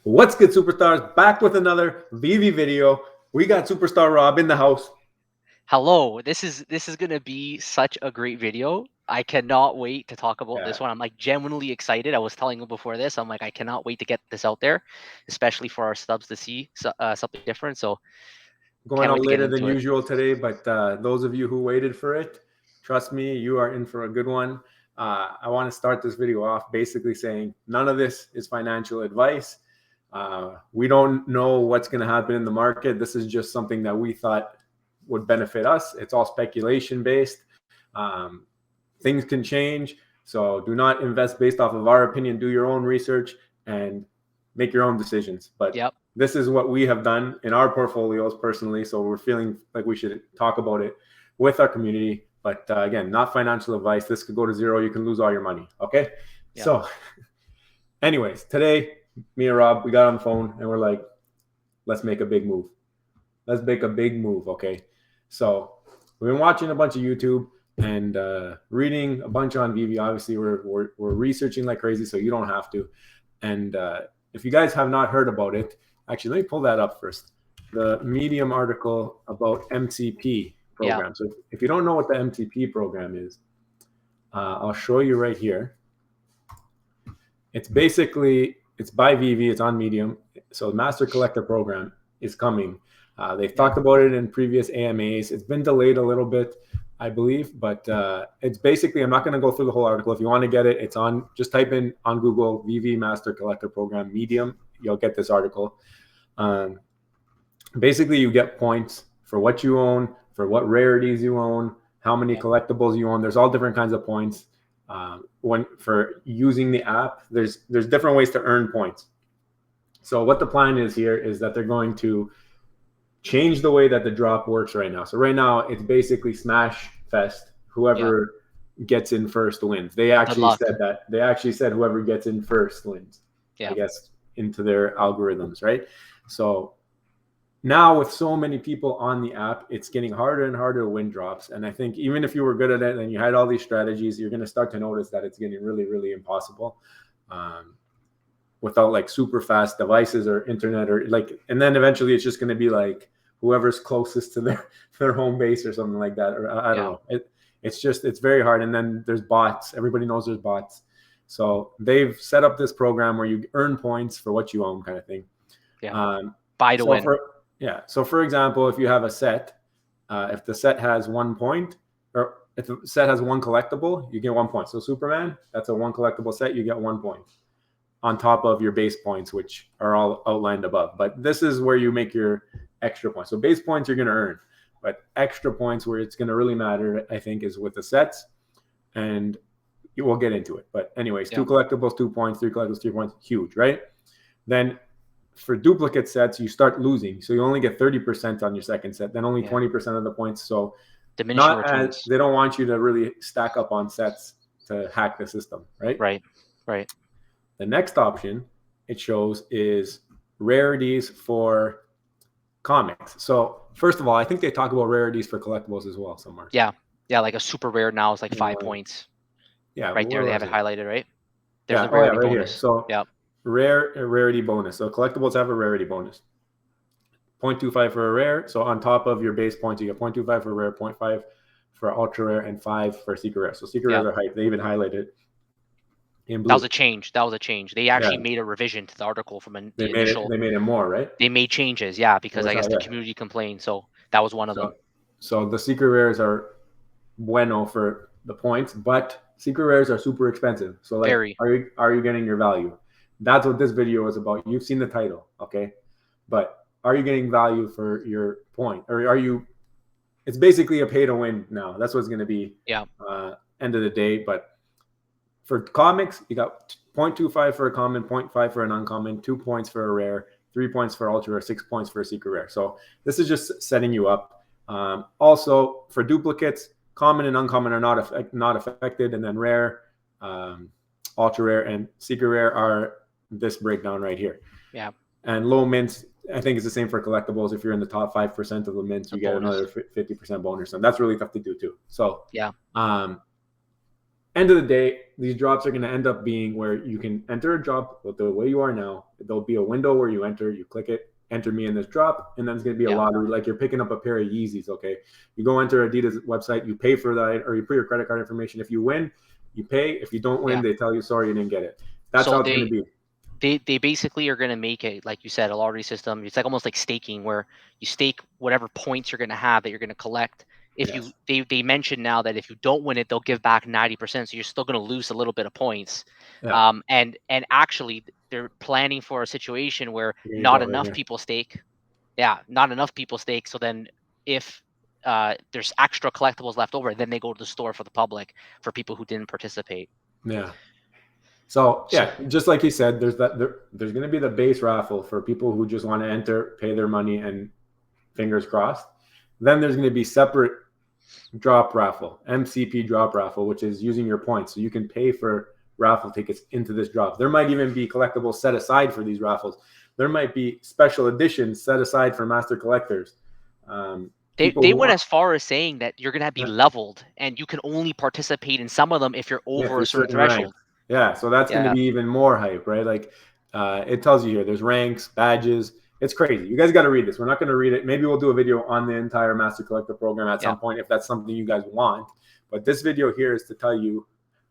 What's good, superstars? Back with another VEVE video. We got Superstar Rob in the house. Hello, this is gonna be such a great video. I cannot wait to talk about this one. I'm like genuinely excited. I was telling you before this, I'm like, I cannot wait to get this out there, especially for our subs to see something different. So Going can't out wait to get later than into it. usual today, but those of you who waited for it, trust me, you are in for a good one. I want to start this video off basically saying none of this is financial advice. We don't know what's going to happen in the market. This is just something that we thought would benefit us. It's all speculation based. Things can change. So do not invest based off of our opinion. Do your own research and make your own decisions. But this is what we have done in our portfolios personally. So we're feeling like we should talk about it with our community. But again, not financial advice. This could go to zero. You can lose all your money. Okay. Yep. So anyways, today, me and Rob, we got on the phone and we're like, let's make a big move. Let's make a big move. Okay. So we've been watching a bunch of YouTube and reading a bunch on VEVE. Obviously, we're researching like crazy, so you don't have to. And if you guys have not heard about it, actually, let me pull that up first. The Medium article about MCP program. Yeah. So if you don't know what the MCP program is, I'll show you right here. It's basically, it's by VEVE, it's on Medium. So the Master Collector Program is coming. They've talked about it in previous AMAs. It's been delayed a little bit, I believe, but it's basically, I'm not going to go through the whole article. If you want to get it, it's on, just type in on Google, VEVE Master Collector Program Medium. You'll get this article. Basically, you get points for what you own, for what rarities you own, how many collectibles you own. There's all different kinds of points. For using the app, there's different ways to earn points. So what the plan is here is that they're going to change the way that the drop works right now. So right now it's basically smash fest. Whoever gets in first wins. They actually said that. They actually said whoever gets in first wins. I guess into their algorithms, right? So now with so many people on the app, it's getting harder and harder to win drops. And I think even if you were good at it and you had all these strategies, you're going to start to notice that it's getting really, really impossible. Without like super fast devices or internet or like, and then eventually it's just going to be like whoever's closest to their home base or something like that. Or I don't know. It's very hard. And then there's bots. Everybody knows there's bots. So they've set up this program where you earn points for what you own, kind of thing. Buy to win. So for example, if you have a set, if the set has 1 point, or if the set has one collectible, you get 1 point. So Superman, that's a one collectible set, you get 1 point on top of your base points, which are all outlined above. But this is where you make your extra points. So base points you're going to earn, but extra points where it's going to really matter, I think, is with the sets. And you will get into it. But anyways, 2 collectibles, 2 points, 3 collectibles, 3 points, huge, right? Then for duplicate sets, you start losing. So you only get 30% on your second set, then only 20% of the points. So they don't want you to really stack up on sets to hack the system, right? Right. The next option it shows is rarities for comics. So first of all, I think they talk about rarities for collectibles as well somewhere. Yeah, like a super rare now is like 5 points. Yeah, right there they have it highlighted, right? There's a rarity bonus. Here. So rarity bonus. So collectibles have a rarity bonus. 0.25 for a rare. So on top of your base points, you get 0.25 for rare, 0.5 for ultra rare, and 5 for secret rare. So secret rares are hyped. They even highlighted it in blue. That was a change. They actually made a revision to the article from the initial. They made it more, right? They made changes, because I guess the community complained. So that was one of them. So the secret rares are bueno for the points, but secret rares are super expensive. So like, are you getting your value? That's what this video is about. You've seen the title, okay? But are you getting value for your point? Or are you, it's basically a pay to win now. That's what it's going to be end of the day. But for comics, you got 0.25 for a common, 0.5 for an uncommon, 2 points for a rare, 3 points for ultra rare, 6 points for a secret rare. So this is just setting you up. Also for duplicates, common and uncommon are not affected, and then rare, ultra rare, and secret rare are this breakdown right here. Yeah. And low mints, I think it's the same for collectibles. If you're in the top 5% of the mints, you get another 50% bonus, and that's really tough to do too. So end of the day, these drops are going to end up being where you can enter a drop the way you are now. There'll be a window where you enter, you click it, enter me in this drop, and then it's going to be a lottery, like you're picking up a pair of Yeezys. Okay, you go enter Adidas website, you pay for that, or you put your credit card information. If you win, you pay. If you don't win, they tell you sorry, you didn't get it. That's how it's going to be. They basically are going to make it, like you said, a lottery system. It's like almost like staking, where you stake whatever points you're going to have that you're going to collect. If they mention now that if you don't win it, they'll give back 90%, so you're still going to lose a little bit of points. And actually they're planning for a situation where not enough people stake. Not enough people stake. So then if there's extra collectibles left over, then they go to the store for the public, for people who didn't participate. So just like you said, there's going to be the base raffle for people who just want to enter, pay their money, and fingers crossed. Then there's going to be separate drop raffle, MCP drop raffle, which is using your points. So you can pay for raffle tickets into this drop. There might even be collectibles set aside for these raffles. There might be special editions set aside for master collectors. They went as far as saying that you're going to be leveled, and you can only participate in some of them if you're over a certain threshold. So that's going to be even more hype, right? Like it tells you here, there's ranks, badges. It's crazy. You guys got to read this. We're not going to read it. Maybe we'll do a video on the entire Master Collector Program at some point if that's something you guys want. But this video here is to tell you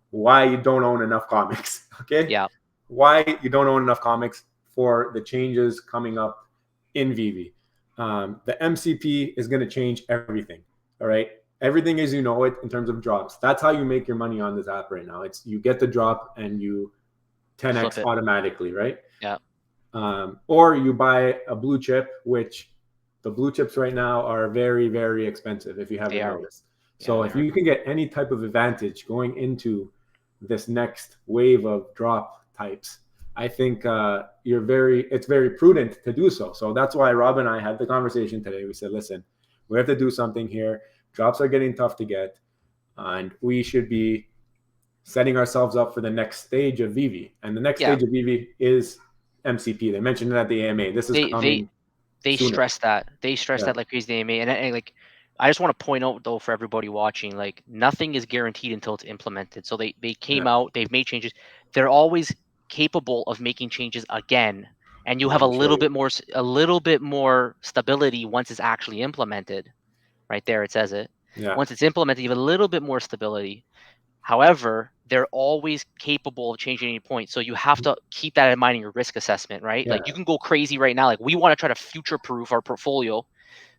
why you don't own enough comics, okay? Why you don't own enough comics for the changes coming up in VEVE. The MCP is going to change everything, all right? Everything as you know it in terms of drops. That's how you make your money on this app right now. It's you get the drop and you 10x automatically, right? Or you buy a blue chip, which the blue chips right now are very, very expensive if you haven't noticed. So if you can get any type of advantage going into this next wave of drop types, I think it's very prudent to do so. So that's why Rob and I had the conversation today. We said, listen, we have to do something here. Drops are getting tough to get, and we should be setting ourselves up for the next stage of VEVE. And the next stage of VEVE is MCP. They mentioned it at the AMA. This is coming. They stress that. They stress that like crazy, the AMA. And like, I just want to point out though, for everybody watching, like nothing is guaranteed until it's implemented. So they came out, they've made changes. They're always capable of making changes again, and you have a little bit more stability once it's actually implemented. Right there, it says it. Once it's implemented, you have a little bit more stability. However, they're always capable of changing any point. So you have to keep that in mind in your risk assessment, right? Like you can go crazy right now. Like we want to try to future-proof our portfolio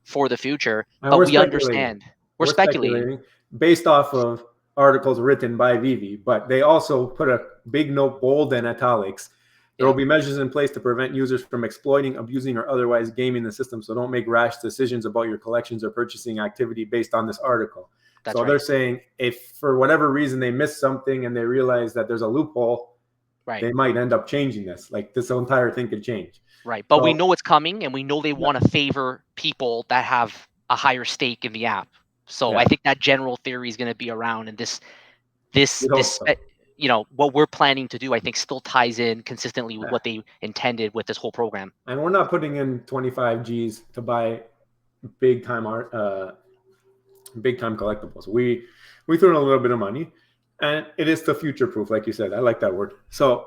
for the future, but we understand. We're speculating based off of articles written by VEVE, but they also put a big note, bold and italics. There will be measures in place to prevent users from exploiting, abusing, or otherwise gaming the system. So don't make rash decisions about your collections or purchasing activity based on this article. They're saying if for whatever reason they miss something and they realize that there's a loophole, they might end up changing this. Like this entire thing could change. Right. But we know it's coming, and we know they want to favor people that have a higher stake in the app. So I think that general theory is going to be around, and this you know, what we're planning to do, I think, still ties in consistently with what they intended with this whole program. And we're not putting in 25 G's to buy big time collectibles. We threw in a little bit of money, and it is to future proof, like you said. I like that word. So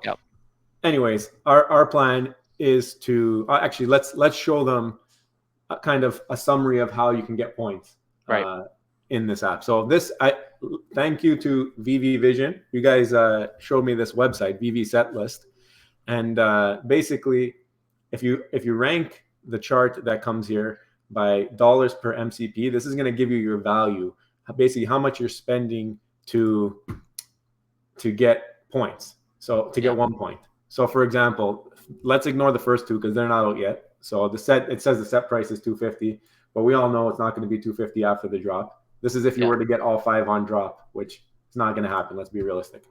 anyways, our plan is to actually let's show them kind of a summary of how you can get points in this app. So thank you to VEVE Vision. You guys showed me this website, VEVE Set List, and basically, if you rank the chart that comes here by dollars per MCP, this is going to give you your value, basically how much you're spending to get points. So to get 1 point. So for example, let's ignore the first two because they're not out yet. So it says the set price is $250, but we all know it's not going to be $250 after the drop. This is if you were to get all 5 on drop, which is not going to happen. Let's be realistic.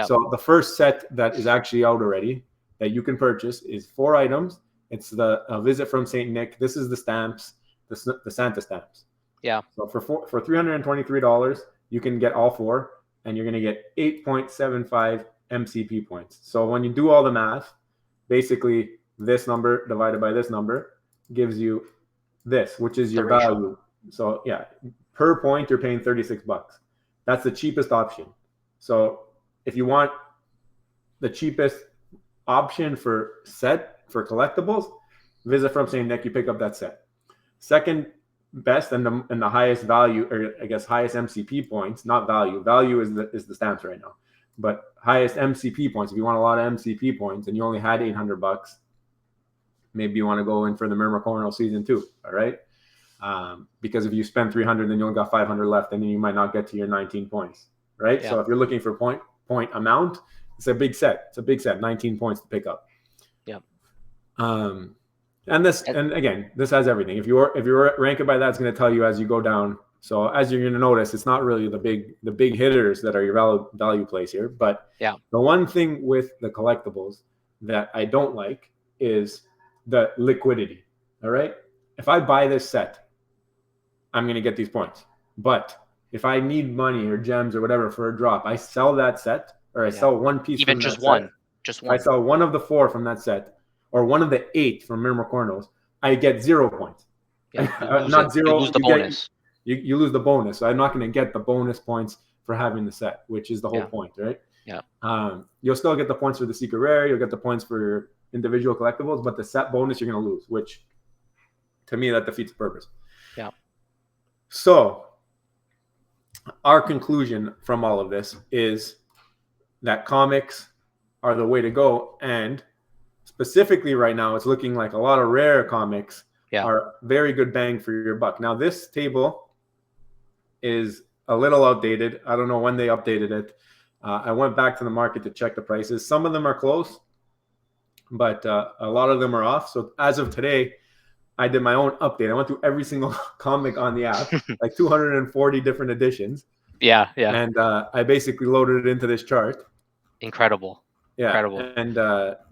So the first set that is actually out already that you can purchase is 4 items. It's the Visit from St. Nick. This is the stamps, the Santa stamps. So for $323, you can get all 4, and you're going to get 8.75 MCP points. So when you do all the math, basically this number divided by this number gives you this, which is your value. So per point, you're paying $36. That's the cheapest option. So if you want the cheapest option for collectibles, visit from St. Nick, you pick up that set. Second best and the highest value, or I guess highest MCP points, not value. Value is the stamps right now, but highest MCP points. If you want a lot of MCP points and you only had $800, maybe you want to go in for the Mermacornal season 2. All right. Because if you spend 300, then you only got 500 left, and then you might not get to your 19 points. Right. Yeah. So if you're looking for point amount, it's a big set. It's a big set, 19 points to pick up. Yeah. And again, this has everything. If you rank it by that, it's going to tell you as you go down. So as you're going to notice, it's not really the big hitters that are your value plays here. But yeah, the one thing with the collectibles that I don't like is the liquidity. All right. If I buy this set, I'm going to get these points. But if I need money or gems or whatever for a drop, I sell that set, or I sell one piece. Even from just that one. Set. Just one. I sell one of the 4 from that set, or one of the 8 from Mermacornals, I get 0 points. Yeah, not 0. You lose the bonus. You lose the bonus. So I'm not going to get the bonus points for having the set, which is the whole point, right? Yeah. You'll still get the points for the secret rare. You'll get the points for your individual collectibles, but the set bonus you're going to lose, which to me that defeats the purpose. Yeah. So our conclusion from all of this is that comics are the way to go, and specifically right now, it's looking like a lot of rare comics are very good bang for your buck. Now, this table is a little outdated. I don't know when they updated it. I went back to the market to check the prices. Some of them are close, but a lot of them are off. So as of today, I did my own update. I went through every single comic on the app, like 240 different editions. Yeah. And I basically loaded it into this chart. Incredible. Yeah, incredible. And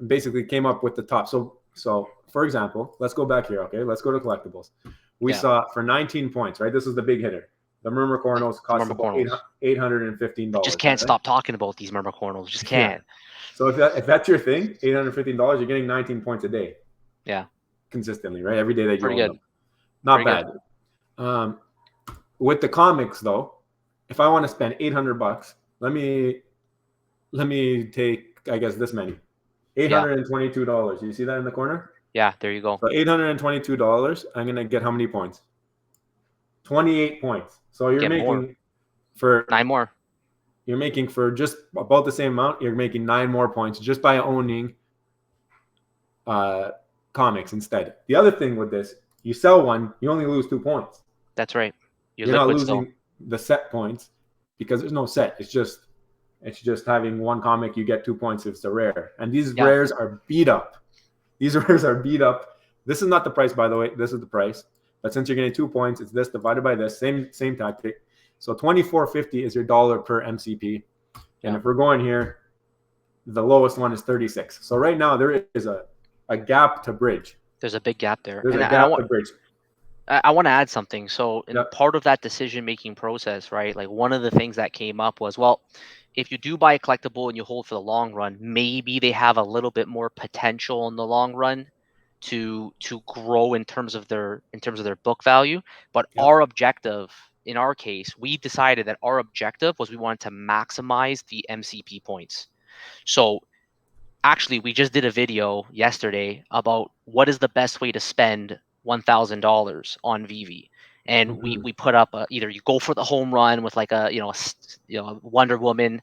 basically came up with the top. So for example, let's go back here. Okay, let's go to collectibles. We saw for 19 points, right? This is the big hitter. The Mermacornals cost about $815. Just can't stop talking about these Mermacornals. Just can't. Yeah. So if that's your thing, $815, you're getting 19 points a day. Yeah. Consistently, right? Every day that you Pretty good. Them. Not Pretty bad. With the comics though, if I want to spend $800, let me take, I guess, this many. $822. You see that in the corner? Yeah, there you go. So $822, I'm going to get how many points? 28 points. So you're making more. For 9 more. You're making for just about the same amount. You're making 9 more points just by owning comics instead. The other thing with this, you sell one, you only lose 2 points. That's right. You're not losing the set points because there's no set. It's just having one comic, you get 2 points if it's a rare. And these rares are beat up. These rares are beat up. This is not the price, by the way. This is the price. But since you're getting 2 points, it's this divided by this. Same tactic. So $24.50 is your dollar per MCP. And if we're going here, the lowest one is 36. So right now there is a gap to bridge. There's a big gap there. There's a gap to bridge. I want to add something. So in part of that decision-making process, right, like one of the things that came up was, well, if you do buy a collectible and you hold for the long run, maybe they have a little bit more potential in the long run to grow in terms of their book value. But our objective, in our case, we decided that our objective was we wanted to maximize the MCP points. So actually, we just did a video yesterday about what is the best way to spend $1,000 on VEVE, and we put up either you go for the home run with like a Wonder Woman,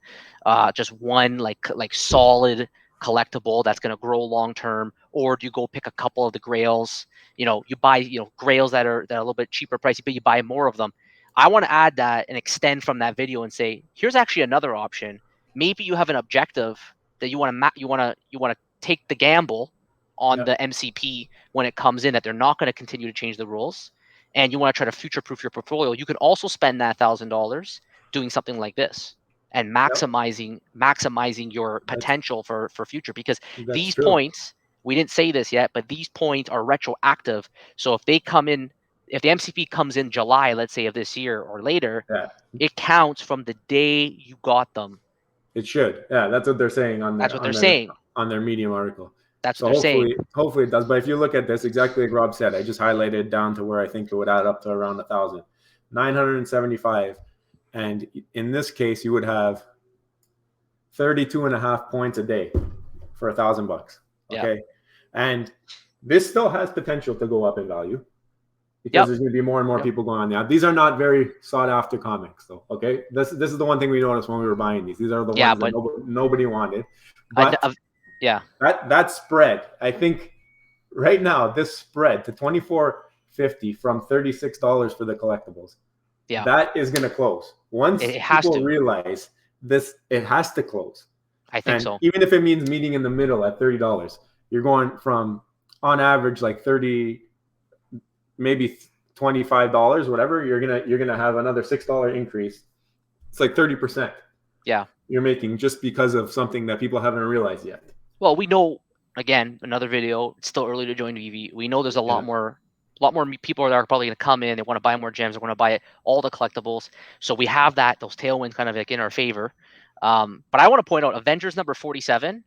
just one like solid collectible that's going to grow long term, or do you go pick a couple of the grails? You buy grails that are a little bit cheaper pricey, but you buy more of them. I want to add that and extend from that video and say, here's actually another option. Maybe you have an objective that you want to take the gamble on the MCP when it comes in, that they're not going to continue to change the rules, and you want to try to future-proof your portfolio. You can also spend that $1,000 doing something like this and maximizing your potential for future, because these points, we didn't say this yet, but these points are retroactive. So if they come in, if the MCP comes in July, let's say, of this year or later, it counts from the day you got them. It should. Yeah, that's what they're saying on their Medium article. That's what they're saying. Hopefully it does. But if you look at this, exactly like Rob said, I just highlighted down to where I think it would add up to around 1,000. 975. And in this case, you would have 32.5 points a day for $1,000. Okay. Yeah. And this still has potential to go up in value because Yep. there's going to be more and more people going on now. These are not very sought after comics though. Okay. This is the one thing we noticed when we were buying these. These are the ones that nobody wanted. But yeah, that spread, I think right now, this spread to $24.50 from $36 for the collectibles, that is going to close. Once people realize this, it has to close. I think so. Even if it means meeting in the middle at $30, you're going from on average like 30, maybe $25, whatever. You're gonna have another $6 increase. It's like 30%. Yeah, you're making just because of something that people haven't realized yet. Well, we know, again, another video. It's still early to join VEVE. We know there's a lot more people that are probably going to come in. They want to buy more gems. They want to buy all the collectibles. So we have those tailwinds kind of like in our favor. But I want to point out Avengers number 47.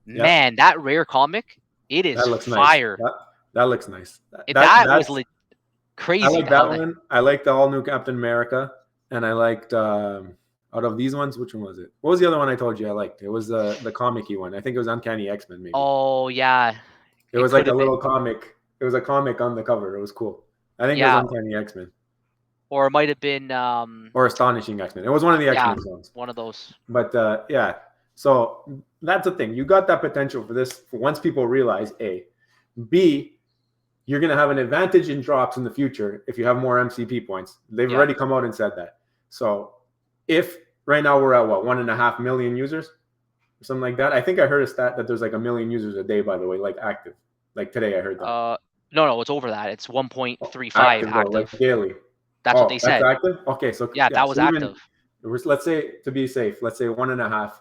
Man, that rare comic, it is fire. Nice. That looks nice. That was crazy. I like that one. I like the all new Captain America, and I liked out of these ones, which one was it? What was the other one I told you I liked? It was the comic-y one. I think it was Uncanny X-Men, maybe. Oh yeah. It was like a little comic. It was a comic on the cover. It was cool. I think it was Uncanny X-Men. Or it might have been or Astonishing X-Men. It was one of the X-Men ones. One of those. But so that's the thing. You got that potential for this once people realize A. B, you're going to have an advantage in drops in the future if you have more MCP points. They've already come out and said that. So if right now we're at 1.5 million users or something like that. I think I heard a stat that there's like 1 million users a day, by the way, like active. Like today I heard that. No, it's over that. It's 1.35 active. Like daily. That's what they said. That's active? Okay, so that was active. Let's say, to be safe, let's say 1.5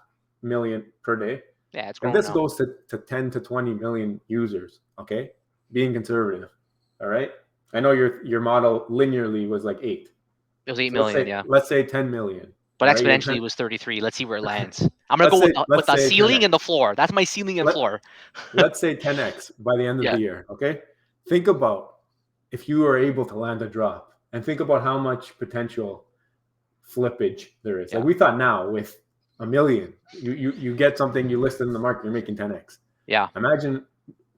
million per day. Yeah, it's growing. And this goes to 10 to 20 million users. Okay, being conservative. All right. I know your model linearly was like 8. It was 8 million. Let's say 10 million. But exponentially it was 33. Let's see where it lands. I'm gonna go with the ceiling 10x. And the floor. That's my ceiling and floor. Let's say 10x by the end of the year. Okay. Think about if you are able to land a drop, and think about how much potential flippage there is. Like we thought now with 1 million, you get something, you list it in the market, you're making 10x. Yeah. Imagine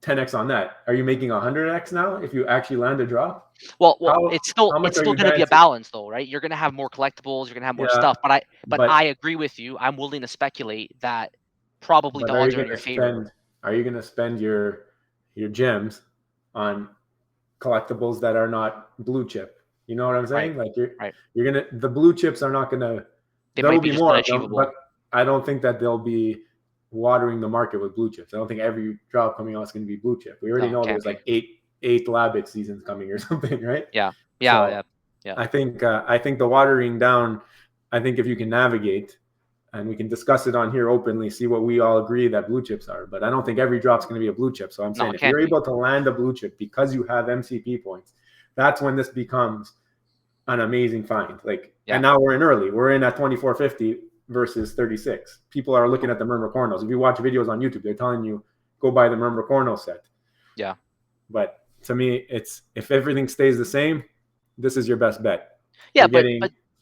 10x on that. Are you making 100x now if you actually land a drop? Well, it's still going to be a balance though, right? You're going to have more collectibles, you're going to have more stuff. But I agree with you. I'm willing to speculate that probably the odds are in your favor. Are you going to spend your gems on collectibles that are not blue chip? You know what I'm saying? Right. Like you're gonna, the blue chips are not gonna. There will be more of them, but I don't think that they'll be watering the market with blue chips. I don't think every drop coming out is going to be blue chip. We already know there's like eight Labbit seasons coming or something, right? Yeah. I think the watering down. I think if you can navigate, and we can discuss it on here openly, see what we all agree that blue chips are. But I don't think every drop's going to be a blue chip. So I'm saying if you're able to land a blue chip because you have MCP points, that's when this becomes an amazing find. And now we're in early. We're in at 24.50 versus 36. People are looking at the Myrmecornos. If you watch videos on YouTube, they're telling you go buy the Myrmecorno set. Yeah. But to me, it's if everything stays the same, this is your best bet. Yeah, but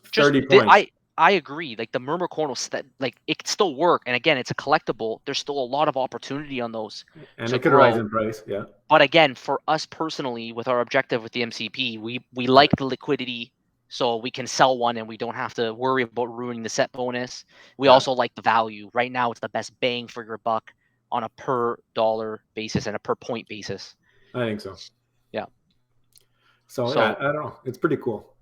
30 points. I agree. Like the Myrmecornos, like it could still work. And again, it's a collectible. There's still a lot of opportunity on those. And it could rise in price. Yeah. But again, for us personally, with our objective with the MCP, we like the liquidity, so we can sell one and we don't have to worry about ruining the set bonus. We also like the value. Right now, it's the best bang for your buck on a per dollar basis and a per point basis. I think so. Yeah. So I don't know. It's pretty cool.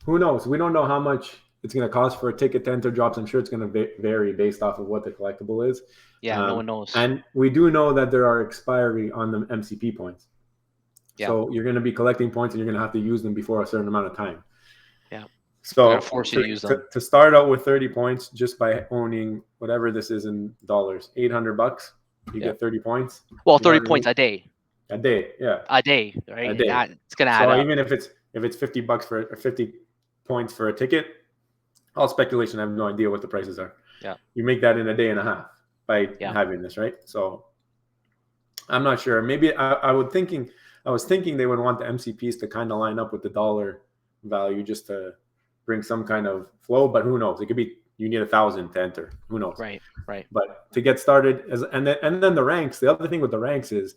Who knows? We don't know how much it's going to cost for a ticket to enter drops. I'm sure it's going to vary based off of what the collectible is. Yeah, no one knows. And we do know that there are expiry on the MCP points. Yeah. So you're going to be collecting points and you're going to have to use them before a certain amount of time. Yeah. So force you to use them. To start out with 30 points just by owning whatever this is in dollars, $800, you get 30 points. Well, 30 points a day. A day, yeah. A day, right? A day. It's going to add up. So even if it's $50 for 50 points for a ticket, all speculation. I have no idea what the prices are. Yeah. You make that in a day and a half by having this, right? So I'm not sure. Maybe I was thinking they would want the MCPs to kind of line up with the dollar value just to bring some kind of flow, but who knows? It could be you need 1,000 to enter. Who knows? Right. But to get started, and then the ranks. The other thing with the ranks is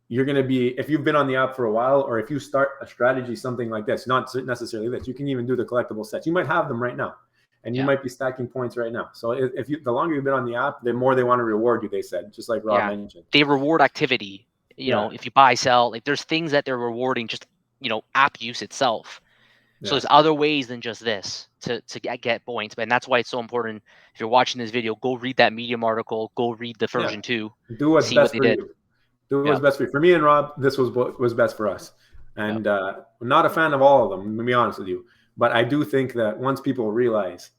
you're going to be, if you've been on the app for a while, or if you start a strategy, something like this, not necessarily this, you can even do the collectible sets. You might have them right now, and you might be stacking points right now. So if you, the longer you've been on the app, the more they want to reward you, they said, just like Rob mentioned. They reward activity. You know, if you buy, sell, like there's things that they're rewarding just, you know, app use itself. So there's other ways than just this to get points. And that's why it's so important. If you're watching this video, go read that Medium article, go read the version 2. Do what's best for you. Do what's best for you. For me and Rob, this was best for us. And I'm not a fan of all of them, to be honest with you. But I do think that once people realize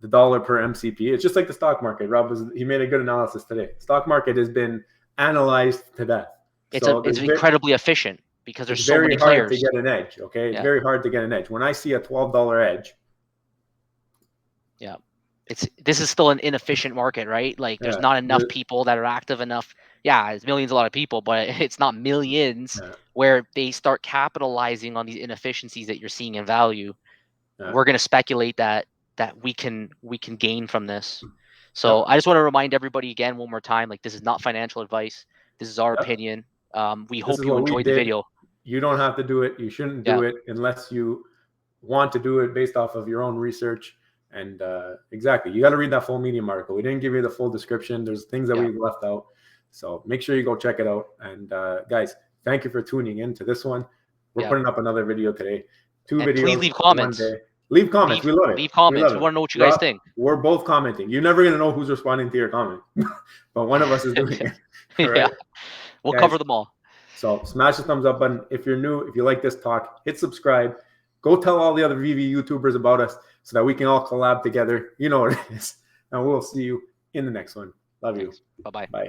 the dollar per MCP, it's just like the stock market. He made a good analysis today. Stock market has been analyzed to death. It's incredibly efficient because there's so many It's very players. hard to get an edge, okay? It's very hard to get an edge. When I see a $12 edge. Yeah. This is still an inefficient market, right? Like there's not enough people that are active enough. Yeah, it's millions, a lot of people, but it's not millions where they start capitalizing on these inefficiencies that you're seeing in value. We're going to speculate that we can gain from this. So I just want to remind everybody again one more time, like this is not financial advice. This is our opinion. We hope you enjoyed the video. You don't have to do it. You shouldn't do it unless you want to do it based off of your own research. And exactly, you got to read that full Medium article. We didn't give you the full description. There's things that we left out. So make sure you go check it out. And guys, thank you for tuning in to this one. We're putting up another video today. 2 videos. Please leave comments. Leave comments. We love it. Leave comments. We want to know what you guys think. We're both commenting. You're never going to know who's responding to your comment. But one of us is doing it. Right? We'll cover them all. So smash the thumbs up button. If you're new, if you like this talk, hit subscribe. Go tell all the other VV YouTubers about us so that we can all collab together. You know what it is. And we'll see you in the next one. Love you. Bye-bye. Bye.